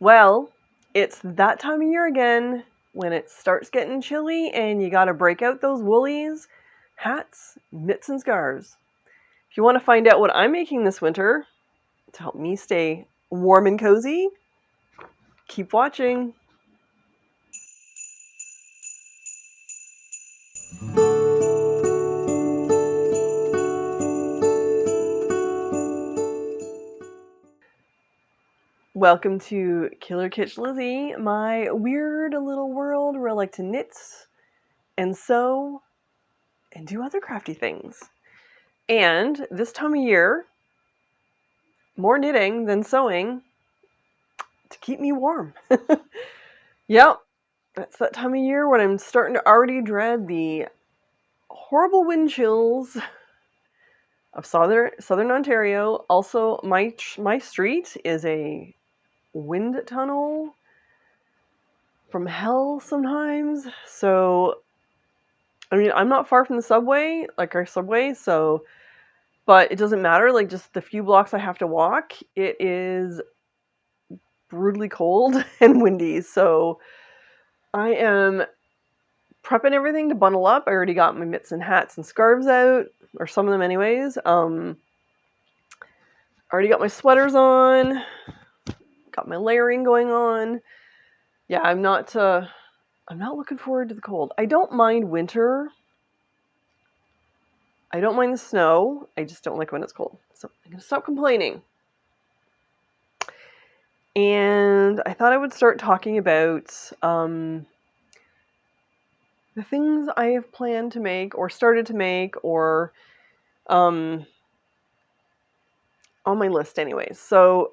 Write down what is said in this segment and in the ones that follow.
Well, it's that time of year again when it starts getting chilly and you gotta break out those woolies, hats, mitts, and scarves. If you want to find out what I'm making this winter to help me stay warm and cozy, keep watching. Welcome to Killer Kitsch Lizzie, my weird little world where I like to knit and sew and do other crafty things. And this time of year, more knitting than sewing to keep me warm. Yep, it's that time of year when I'm starting to already dread the horrible wind chills of southern Ontario. Also, my street is a wind tunnel from hell sometimes. So, I mean, I'm not far from the subway, like our subway, so, but it doesn't matter, like just the few blocks I have to walk, it is brutally cold and windy, so I am prepping everything to bundle up. I already got my mitts and hats and scarves out, or some of them anyways. Already got my sweaters on, got my layering going on. Yeah, I'm not looking forward to the cold. I don't mind winter. I don't mind the snow. I just don't like when it's cold. So I'm going to stop complaining. And I thought I would start talking about the things I have planned to make or started to make or on my list anyways. So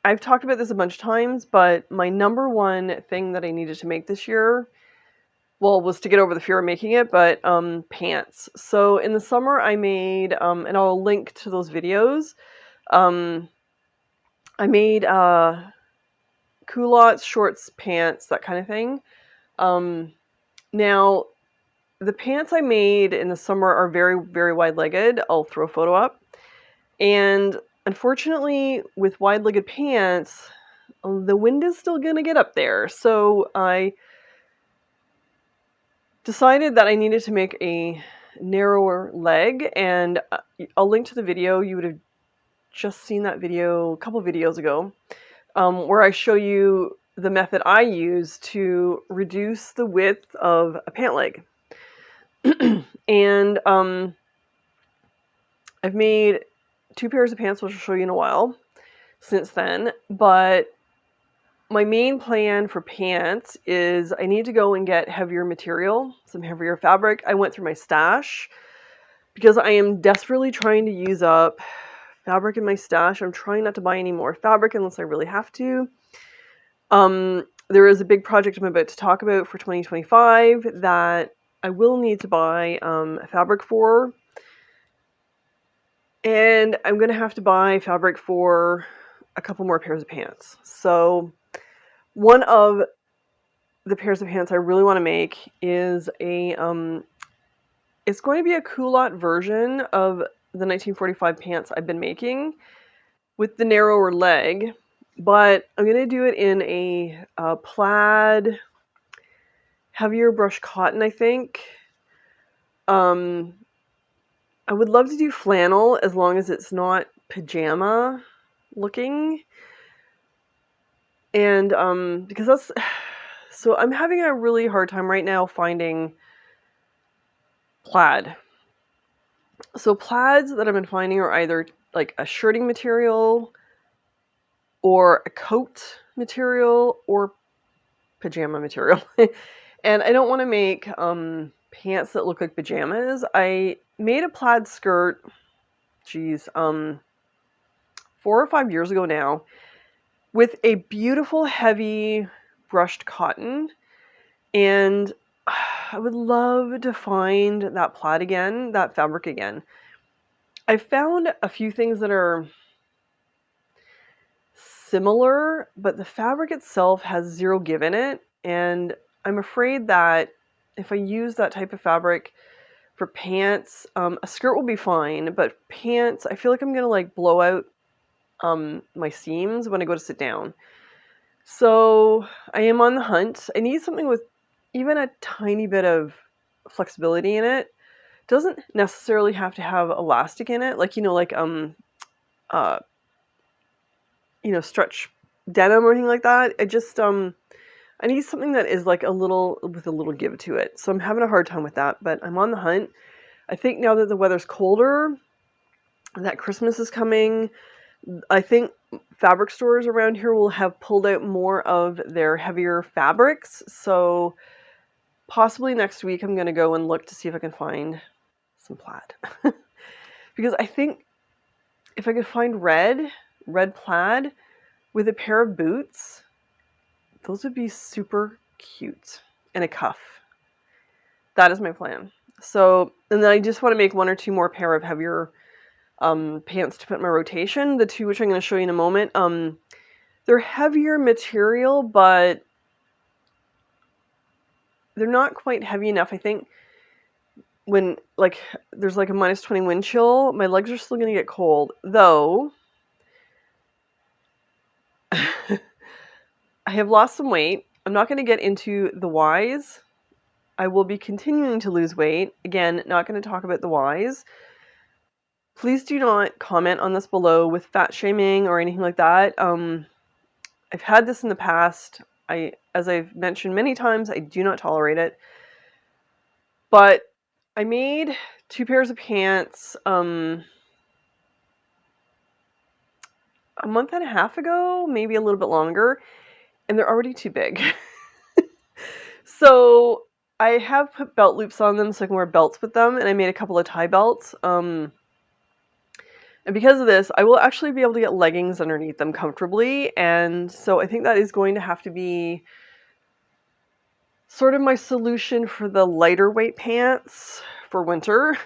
I've talked about this a bunch of times, but my number one thing that I needed to make this year, well, was to get over the fear of making it, but pants. So in the summer I made, and I'll link to those videos, I made culottes, shorts, pants, that kind of thing. Now, the pants I made in the summer are very, very wide-legged. I'll throw a photo up. And unfortunately, with wide-legged pants, the wind is still going to get up there. So I decided that I needed to make a narrower leg, and I'll link to the video. You would have just seen that video a couple videos ago, where I show you the method I use to reduce the width of a pant leg. And I've made 2 pairs of pants, which I'll show you in a while, since then, but my main plan for pants is I need to go and get heavier material, some heavier fabric. I went through my stash because I am desperately trying to use up fabric in my stash. I'm trying not to buy any more fabric unless I really have to. There is a big project I'm about to talk about for 2025 that I will need to buy fabric for. And I'm going to have to buy fabric for a couple more pairs of pants. So one of the pairs of pants I really want to make is it's going to be a culotte version of the 1945 pants I've been making with the narrower leg, but I'm going to do it in a plaid, heavier brush cotton, I think. I would love to do flannel as long as it's not pajama looking. And because that's, so I'm having a really hard time right now finding plaid. So plaids that I've been finding are either like a shirting material or a coat material or pajama material. And I don't want to make pants that look like pajamas. I made a plaid skirt, 4 or 5 years ago now, with a beautiful heavy brushed cotton, and I would love to find that plaid again, that fabric again. I found a few things that are similar, but the fabric itself has zero give in it, and I'm afraid that if I use that type of fabric for pants, a skirt will be fine, but pants, I feel like I'm gonna like blow out my seams when I go to sit down. So I am on the hunt. I need something with even a tiny bit of flexibility in it. Doesn't necessarily have to have elastic in it, like uh stretch denim or anything like that. I need something that is like a little with a little give to it. So I'm having a hard time with that, but I'm on the hunt. I think now that the weather's colder, that Christmas is coming, I think fabric stores around here will have pulled out more of their heavier fabrics. So possibly next week I'm going to go and look to see if I can find some plaid. Because I think if I could find red plaid with a pair of boots, those would be super cute. And a cuff. That is my plan. So, and then I just want to make one or two more pair of heavier pants to put in my rotation. The two which I'm going to show you in a moment. They're heavier material, but they're not quite heavy enough. I think when there's like a -20 wind chill, my legs are still going to get cold. Though I have lost some weight. I'm not going to get into the whys. I will be continuing to lose weight. Again, not going to talk about the whys. Please do not comment on this below with fat shaming or anything like that. I've had this in the past. As I've mentioned many times, I do not tolerate it. But I made 2 pairs of pants a month and a half ago, maybe a little bit longer, and they're already too big. So I have put belt loops on them so I can wear belts with them, and I made a couple of tie belts. And because of this, I will actually be able to get leggings underneath them comfortably, and so I think that is going to have to be sort of my solution for the lighter weight pants for winter.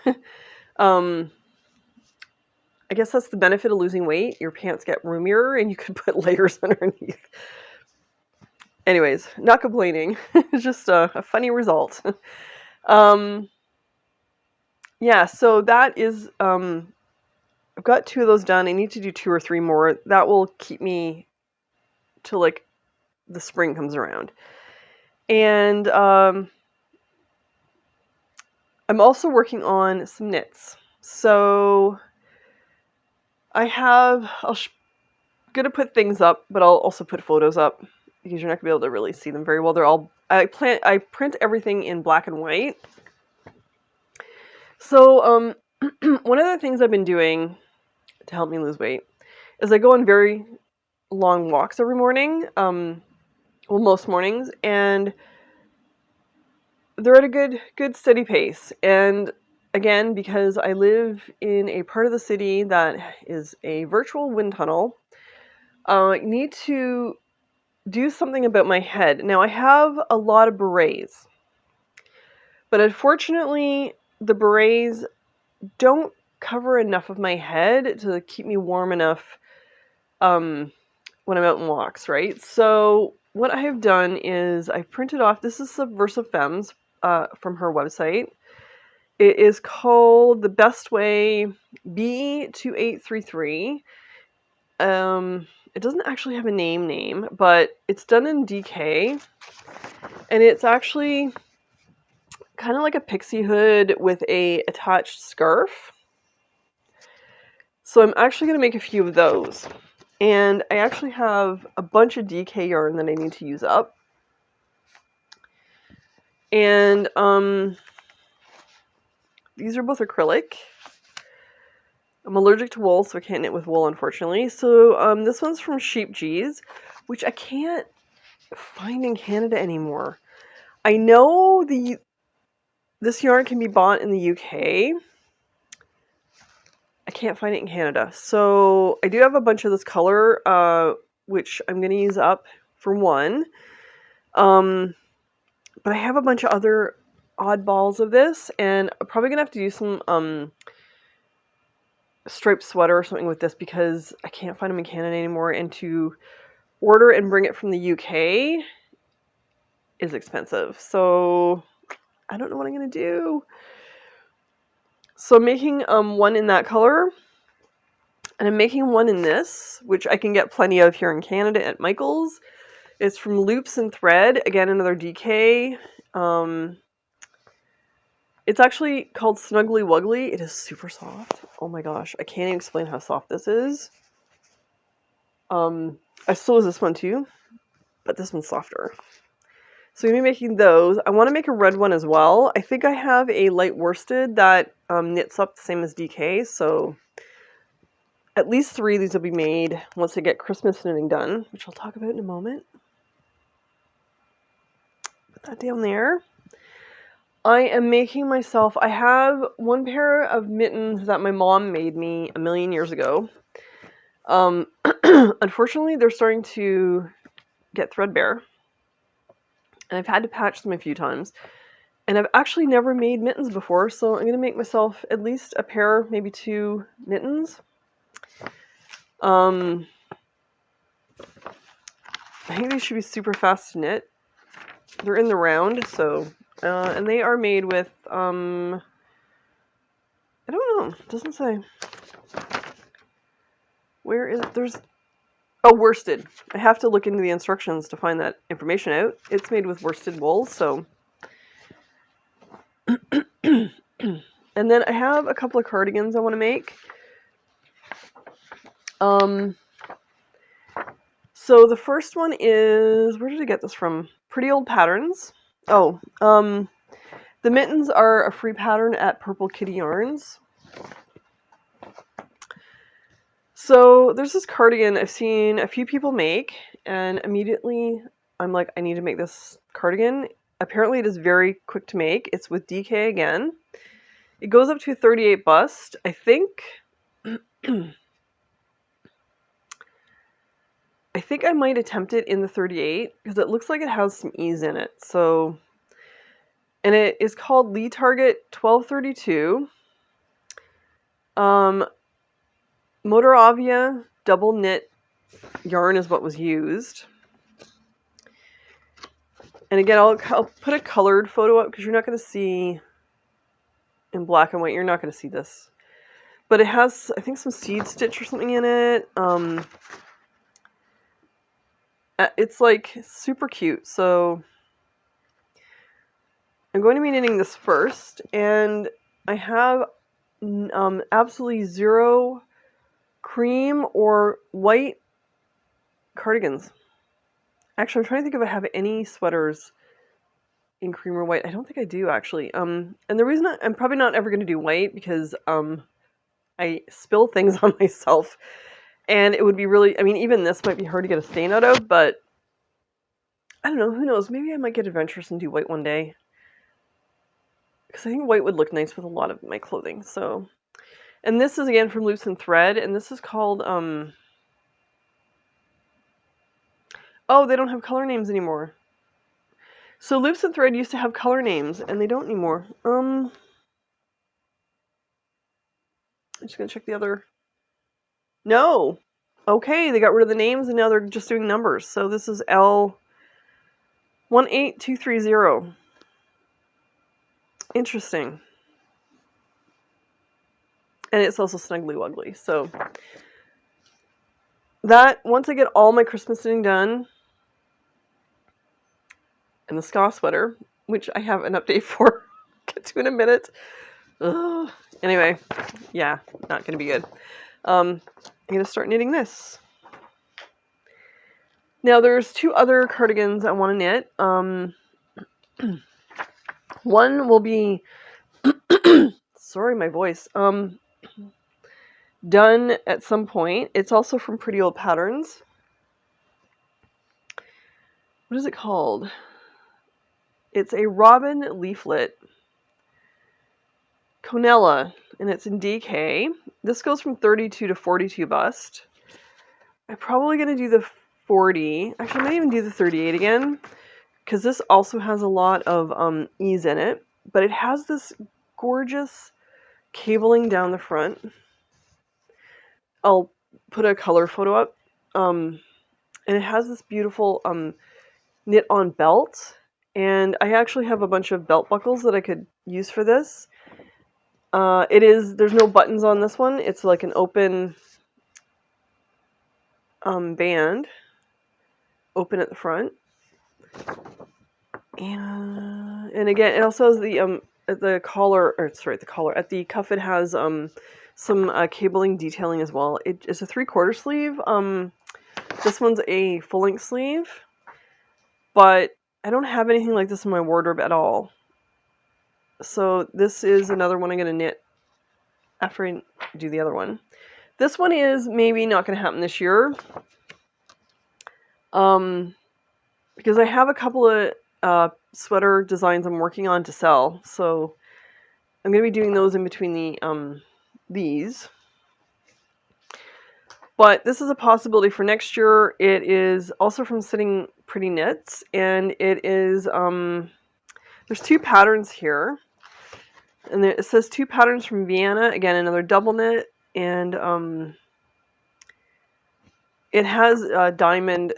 I guess that's the benefit of losing weight. Your pants get roomier and you can put layers underneath. Anyways, not complaining. It's just a funny result. Yeah, so that is, I've got 2 of those done. I need to do 2 or 3 more. That will keep me till like the spring comes around. And I'm also working on some knits. So I'm gonna put things up, but I'll also put photos up because you're not gonna be able to really see them very well. I print everything in black and white. So one of the things I've been doing to help me lose weight is I go on very long walks every morning. Well, most mornings, and they're at a good steady pace. And again, because I live in a part of the city that is a virtual wind tunnel, I need to do something about my head. Now, I have a lot of berets, but unfortunately, the berets don't cover enough of my head to keep me warm enough when I'm out on walks, right? So what I have done is I printed off, this is Subversive Femmes from her website. It is called The Best Way B2833. It doesn't actually have a name, but it's done in DK. And it's actually kind of like a pixie hood with a attached scarf. So I'm actually going to make a few of those. And I actually have a bunch of DK yarn that I need to use up. And these are both acrylic. I'm allergic to wool, so I can't knit with wool, unfortunately. So this one's from Sheep G's, which I can't find in Canada anymore. I know this yarn can be bought in the UK. I can't find it in Canada. So I do have a bunch of this color, which I'm going to use up for one. But I have a bunch of other oddballs of this, and I'm probably going to have to do some striped sweater or something with this because I can't find them in Canada anymore, and to order and bring it from the UK is expensive. So I don't know what I'm going to do. So I'm making one in that color, and I'm making one in this, which I can get plenty of here in Canada at Michael's. It's from Loops and Thread. Again, another DK. It's actually called Snuggly Wuggly. It is super soft. Oh my gosh, I can't even explain how soft this is. I still use this one too, but this one's softer. So I'm going to be making those. I want to make a red one as well. I think I have a light worsted that knits up the same as DK, so at least 3 of these will be made once I get Christmas knitting done, which I'll talk about in a moment. Put that down there. I am making myself, I have one pair of mittens that my mom made me a million years ago. Unfortunately, they're starting to get threadbare, and I've had to patch them a few times. And I've actually never made mittens before, so I'm going to make myself at least a pair, maybe 2 mittens. I think these should be super fast to knit. They're in the round, so, and they are made with, I don't know, it doesn't say. Where is, there's, oh, worsted. I have to look into the instructions to find that information out. It's made with worsted wool, so. And then I have a couple of cardigans I want to make. So the first one is, where did I get this from? Pretty Old Patterns. Oh, the mittens are a free pattern at Purple Kitty Yarns. So there's this cardigan I've seen a few people make, and immediately I'm like, I need to make this cardigan. Apparently it is very quick to make. It's with DK again. It goes up to a 38 bust. I think I might attempt it in the 38 because it looks like it has some ease in it. So, and it is called Lee Target 1232. Motoravia double knit yarn is what was used. And again, I'll put a colored photo up because you're not going to see in black and white. You're not going to see this. But it has, I think, some seed stitch or something in it. It's like super cute. So I'm going to be knitting this first. And I have absolutely 0 cream or white cardigans. Actually, I'm trying to think if I have any sweaters in cream or white. I don't think I do, actually. And the reason I'm probably not ever going to do white because I spill things on myself. And it would be really, I mean, even this might be hard to get a stain out of, but I don't know, who knows? Maybe I might get adventurous and do white one day. Because I think white would look nice with a lot of my clothing, so. And this is, again, from Loops and Thread, and this is called, oh, they don't have color names anymore. So Loops and Thread used to have color names, and they don't anymore. I'm just going to check the other. No. Okay, they got rid of the names, and now they're just doing numbers. So this is L18230. Interesting. And it's also Snuggly Wuggly. So that, once I get all my Christmas knitting done, and the Ska Sweater, which I have an update for, get to in a minute. Ugh. Anyway, yeah, not going to be good. I'm going to start knitting this. Now there's 2 other cardigans I want to knit. One will be, sorry, my voice, done at some point. It's also from Pretty Old Patterns. What is it called? It's a robin leaflet. Conella, and it's in DK. This goes from 32 to 42 bust. I'm probably going to do the 40. Actually, I might even do the 38 again, because this also has a lot of ease in it. But it has this gorgeous cabling down the front. I'll put a color photo up. And it has this beautiful knit-on belt. And I actually have a bunch of belt buckles that I could use for this. There's no buttons on this one. It's like an open band, open at the front. And again, it also has the collar, or sorry, the collar at the cuff. It has some cabling detailing as well. It's a 3/4 sleeve. This one's a full length sleeve, but I don't have anything like this in my wardrobe at all. So this is another one I'm gonna knit after I do the other one. This one is maybe not gonna happen this year. Because I have a couple of sweater designs I'm working on to sell, so I'm going to be doing those in between these. But this is a possibility for next year. It is also from Sitting Pretty Knits, and it is there's 2 patterns here, and it says 2 patterns from Vienna. Again, another double knit, and it has diamond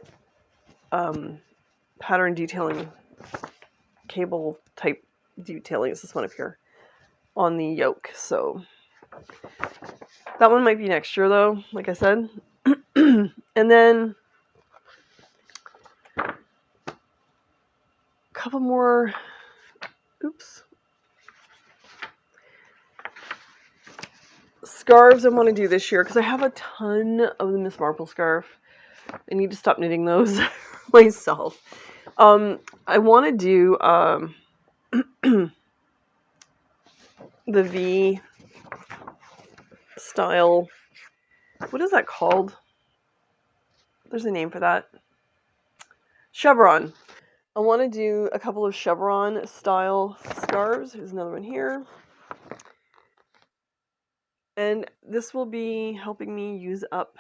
pattern detailing, cable type detailing. It's this one up here on the yoke. So that one might be next year, though, like I said. And then a couple more, scarves I want to do this year, because I have a ton of the Miss Marple scarf. I need to stop knitting those myself. I want to do the V style. What is that called? There's a name for that. Chevron. I want to do a couple of chevron style scarves. Here's another one here. And this will be helping me use up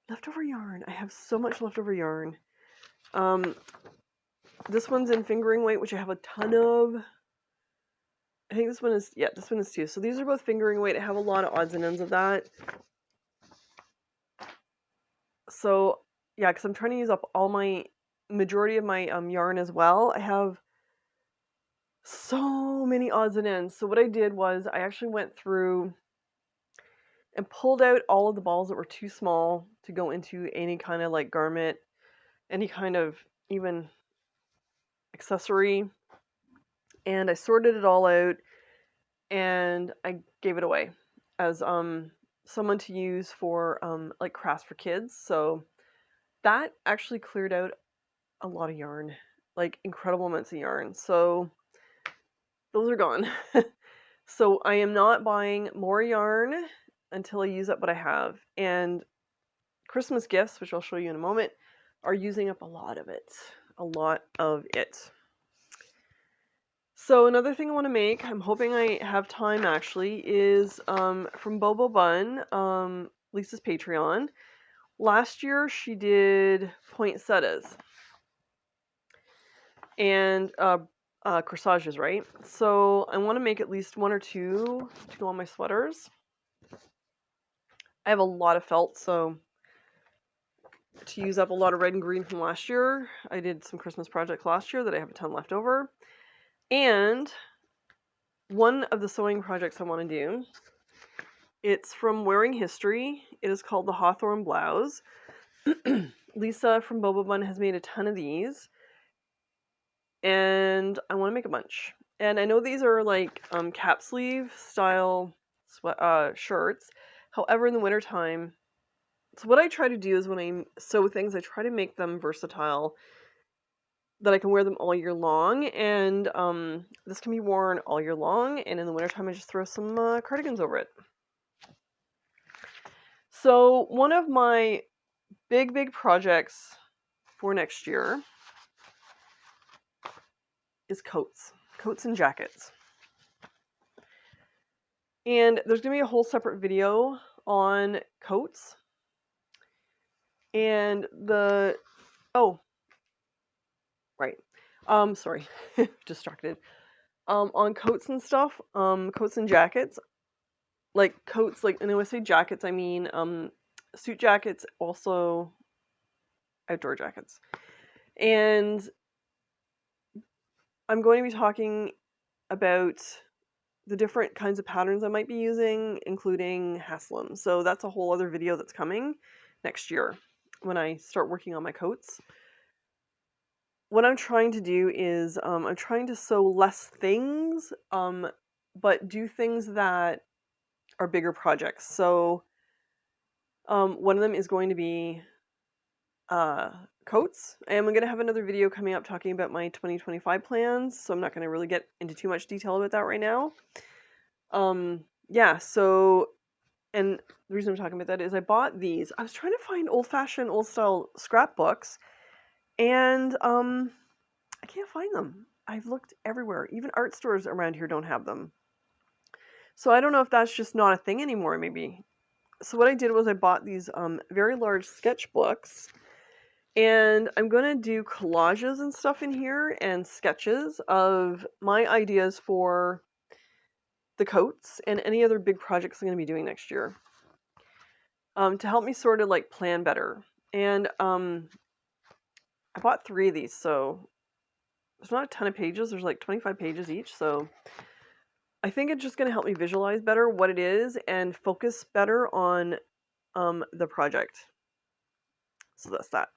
leftover yarn. I have so much leftover yarn. This one's in fingering weight, which I have a ton of. I think this one is, yeah, this one is too. So these are both fingering weight. I have a lot of odds and ends of that. So, yeah, because I'm trying to use up majority of my yarn as well. I have so many odds and ends. So what I did was I actually went through and pulled out all of the balls that were too small to go into any kind of like garment, any kind of even accessory. And I sorted it all out and I gave it away as someone to use for like crafts for kids. So that actually cleared out a lot of yarn, like incredible amounts of yarn. So those are gone. So I am not buying more yarn until I use up what I have. And Christmas gifts, which I'll show you in a moment, are using up a lot of it. A lot of it. So another thing I want to make, I'm hoping I have time actually, is from Bobo Bun, Lisa's Patreon. Last year she did poinsettias and corsages, right? So I want to make at least 1 or 2 to go on my sweaters. I have a lot of felt, so to use up a lot of red and green from last year. I did some Christmas projects last year that I have a ton left over. And one of the sewing projects I want to do, it's from Wearing History. It is called the Hawthorne Blouse. Lisa from Bobo Bun has made a ton of these. And I want to make a bunch. And I know these are like cap sleeve style shirts. However, in the wintertime, so what I try to do is when I sew things, I try to make them versatile, that I can wear them all year long. And this can be worn all year long. And in the wintertime, I just throw some cardigans over it. So one of my big projects for next year is coats and jackets. And there's going to be a whole separate video on coats. And sorry, distracted. On coats and stuff, coats and jackets. Like coats, like, and when I say jackets, I mean suit jackets, also outdoor jackets. And I'm going to be talking about the different kinds of patterns I might be using, including Haslam. So that's a whole other video that's coming next year. when I start working on my coats. What I'm trying to do is I'm trying to sew less things, but do things that are bigger projects. So one of them is going to be uh, coats. And I'm going to have another video coming up talking about my 2025 plans, so I'm not going to really get into too much detail about that right now. Yeah, so, and the reason I'm talking about that is I bought these. I was trying to find old-fashioned, old-style scrapbooks, and I can't find them. I've looked everywhere. Even art stores around here don't have them. So I don't know if that's just not a thing anymore, maybe. So what I did was I bought these very large sketchbooks, and I'm going to do collages and stuff in here and sketches of my ideas for the coats and any other big projects I'm going to be doing next year, to help me sort of like plan better. And I bought 3 of these, so there's not a ton of pages. There's like 25 pages each, so I think it's just going to help me visualize better what it is and focus better on the project. So that's that.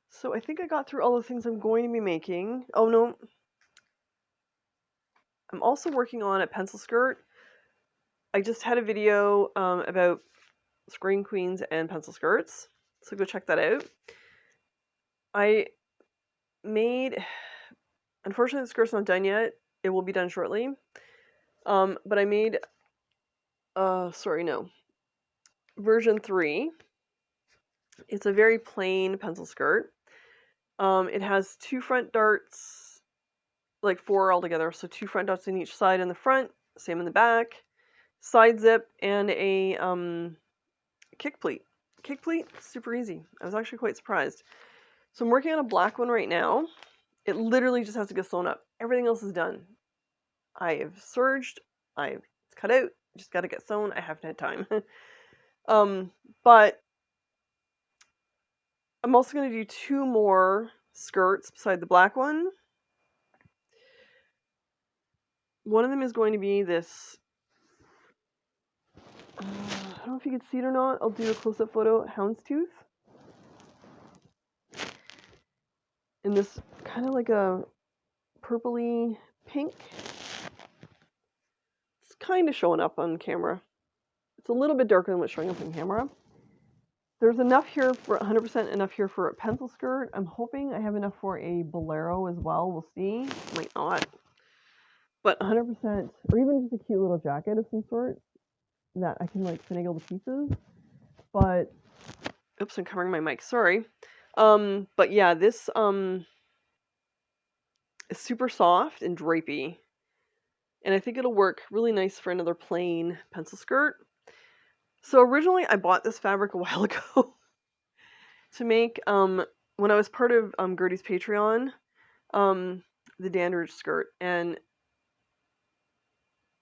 So I think I got through all the things I'm going to be making. Oh no, I'm also working on a pencil skirt. I just had a video about screen queens and pencil skirts, so go check that out. I made, unfortunately the skirt's not done yet. It will be done shortly. But I made, version 3. It's a very plain pencil skirt. It has 2 front darts, like 4 altogether, so 2 front darts in each side in the front, same in the back, side zip, and a kick pleat. Kick pleat, super easy. I was actually quite surprised. So I'm working on a black one right now. It literally just has to get sewn up. Everything else is done. I've serged, I've cut out, just got to get sewn. I haven't had time. But I'm also going to do 2 more skirts beside the black one. One of them is going to be this, I don't know if you can see it or not. I'll do a close-up photo, houndstooth. In this kind of like a purpley pink. It's kind of showing up on camera. It's a little bit darker than what's showing up on camera. There's enough here for 100% enough here for a pencil skirt. I'm hoping I have enough for a bolero as well. We'll see. Might not. But 100%, or even just a cute little jacket of some sort that I can like finagle the pieces. But, oops, I'm covering my mic. Sorry. But yeah, this is super soft and drapey. And I think it'll work really nice for another plain pencil skirt. So originally I bought this fabric a while ago to make, when I was part of Gertie's Patreon, the Dandridge skirt. And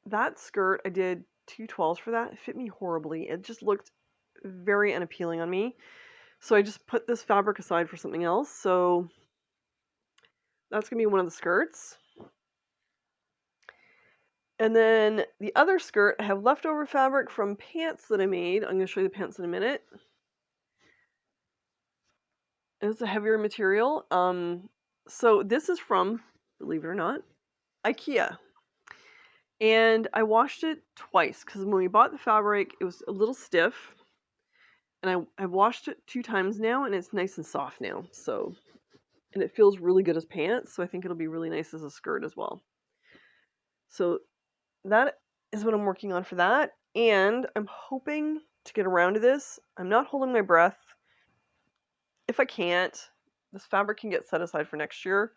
that skirt, I did 2 12s for that. It fit me horribly. It just looked very unappealing on me. So I just put this fabric aside for something else. So that's going to be one of the skirts. And then the other skirt, I have leftover fabric from pants that I made. I'm going to show you the pants in a minute. It's a heavier material. So this is from, believe it or not, IKEA. And I washed it twice because when we bought the fabric, it was a little stiff. And I've washed it 2 times now, and it's nice and soft now. So, and it feels really good as pants. So I think it'll be really nice as a skirt as well. So that is what I'm working on for that. And I'm hoping to get around to this. I'm not holding my breath. If I can't, this fabric can get set aside for next year.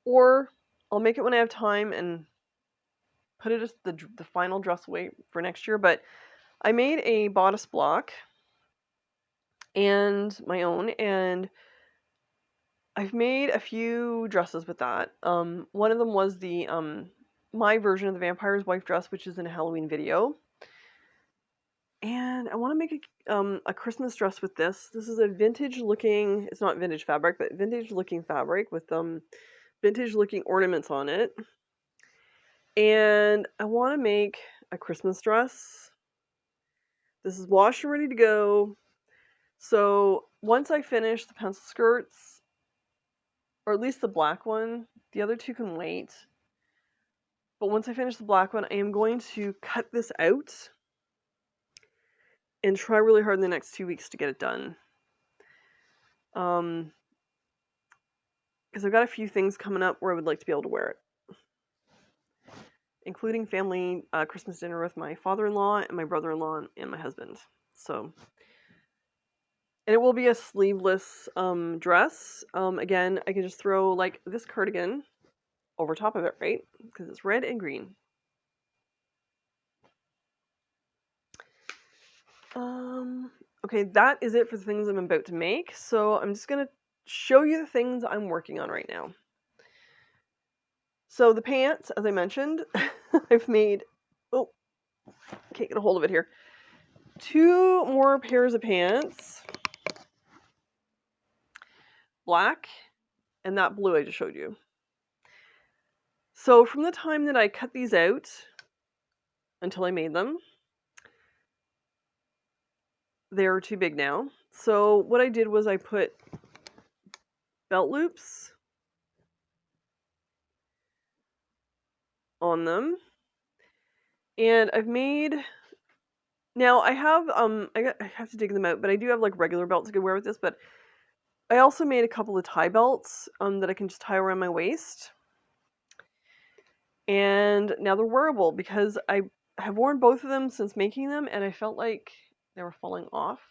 Or I'll make it when I have time and put it as the final dress away for next year. But I made a bodice block and my own, and I've made a few dresses with that. One of them was the my version of the Vampire's Wife dress, which is in a Halloween video. And I want to make a Christmas dress with this. This is a vintage looking, it's not vintage fabric, but vintage looking fabric with vintage looking ornaments on it. And I want to make a Christmas dress. This is washed and ready to go. So once I finish the pencil skirts, or at least the black one, the other two can wait. But once I finish the black one, I am going to cut this out and try really hard in the next 2 weeks to get it done. Because I've got a few things coming up where I would like to be able to wear it, including family Christmas dinner with my father-in-law and my brother-in-law and my husband. So, and it will be a sleeveless dress. Again, I can just throw like this cardigan over top of it, right? Because it's red and green. Okay, that is it for the things I'm about to make. So I'm just gonna show you the things I'm working on right now. So the pants, as I mentioned, I've made, oh, can't get a hold of it here. 2 more pairs of pants. Black and that blue I just showed you. So from the time that I cut these out until I made them, they're too big now. So what I did was I put belt loops on them. And I've made, now I have I have to dig them out, but I do have like regular belts I could wear with this, but I also made a couple of tie belts that I can just tie around my waist. And now they're wearable because I have worn both of them since making them, and I felt like they were falling off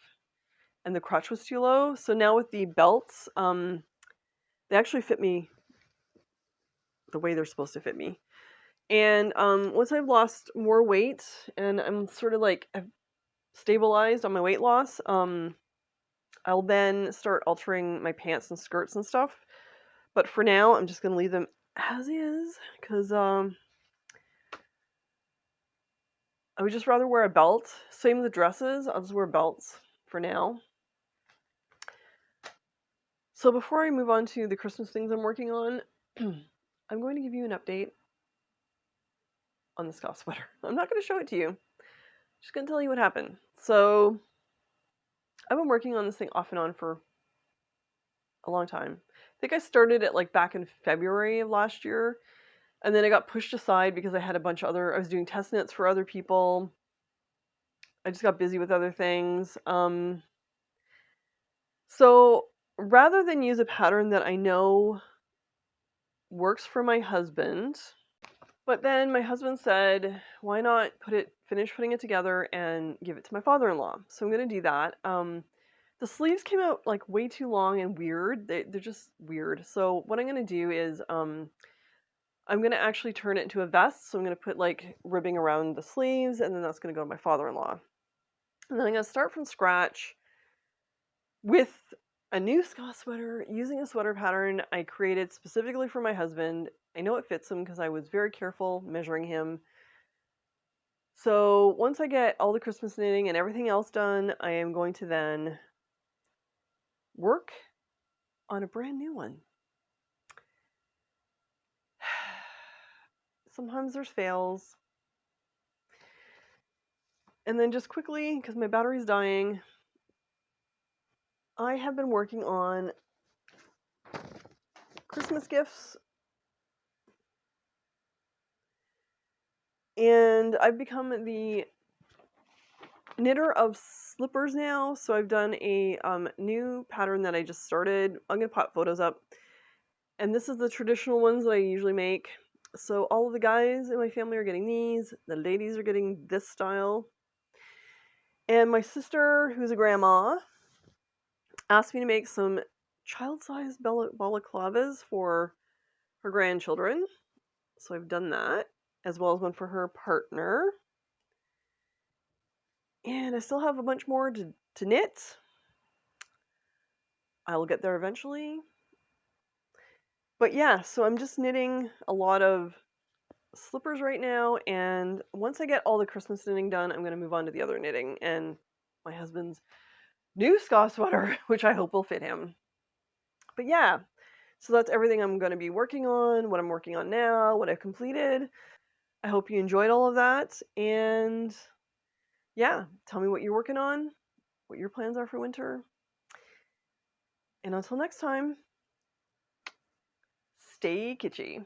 and the crotch was too low. So now with the belts, they actually fit me the way they're supposed to fit me. And once I've lost more weight and I'm sort of like I've stabilized on my weight loss, I'll then start altering my pants and skirts and stuff. But for now, I'm just gonna leave them as is because I would just rather wear a belt. Same with the dresses. I'll just wear belts for now. So before I move on to the Christmas things I'm working on, I'm going to give you an update on the Ska Sweater. I'm not going to show it to you. I'm just going to tell you what happened. So I've been working on this thing off and on for a long time. I think I started it like back in February of last year, and then it got pushed aside because I had a bunch of I was doing test knits for other people. I just got busy with other things. So rather than use a pattern that I know works for my husband, but then my husband said, why not finish putting it together and give it to my father-in-law? So I'm going to do that. The sleeves came out like way too long and weird. They're just weird. So what I'm going to do is I'm going to actually turn it into a vest. So I'm going to put like ribbing around the sleeves, and then that's going to go to my father-in-law. And then I'm going to start from scratch with a new Ska sweater using a sweater pattern I created specifically for my husband. I know it fits him because I was very careful measuring him. So once I get all the Christmas knitting and everything else done, I am going to then work on a brand new one. Sometimes there's fails. And then just quickly, because my battery's dying, I have been working on Christmas gifts. And I've become the knitter of slippers now. So I've done a new pattern that I just started. I'm going to pop photos up. And this is the traditional ones that I usually make. So all of the guys in my family are getting these. The ladies are getting this style. And my sister, who's a grandma, asked me to make some child-sized balaclavas for her grandchildren. So I've done that, as well as one for her partner. And I still have a bunch more to knit. I'll get there eventually. But yeah, so I'm just knitting a lot of slippers right now, and once I get all the Christmas knitting done, I'm going to move on to the other knitting and my husband's new Ska sweater, which I hope will fit him. But yeah, so that's everything I'm going to be working on, what I'm working on now, what I've completed. I hope you enjoyed all of that, and yeah, tell me what you're working on, what your plans are for winter. And until next time, stay kitschy.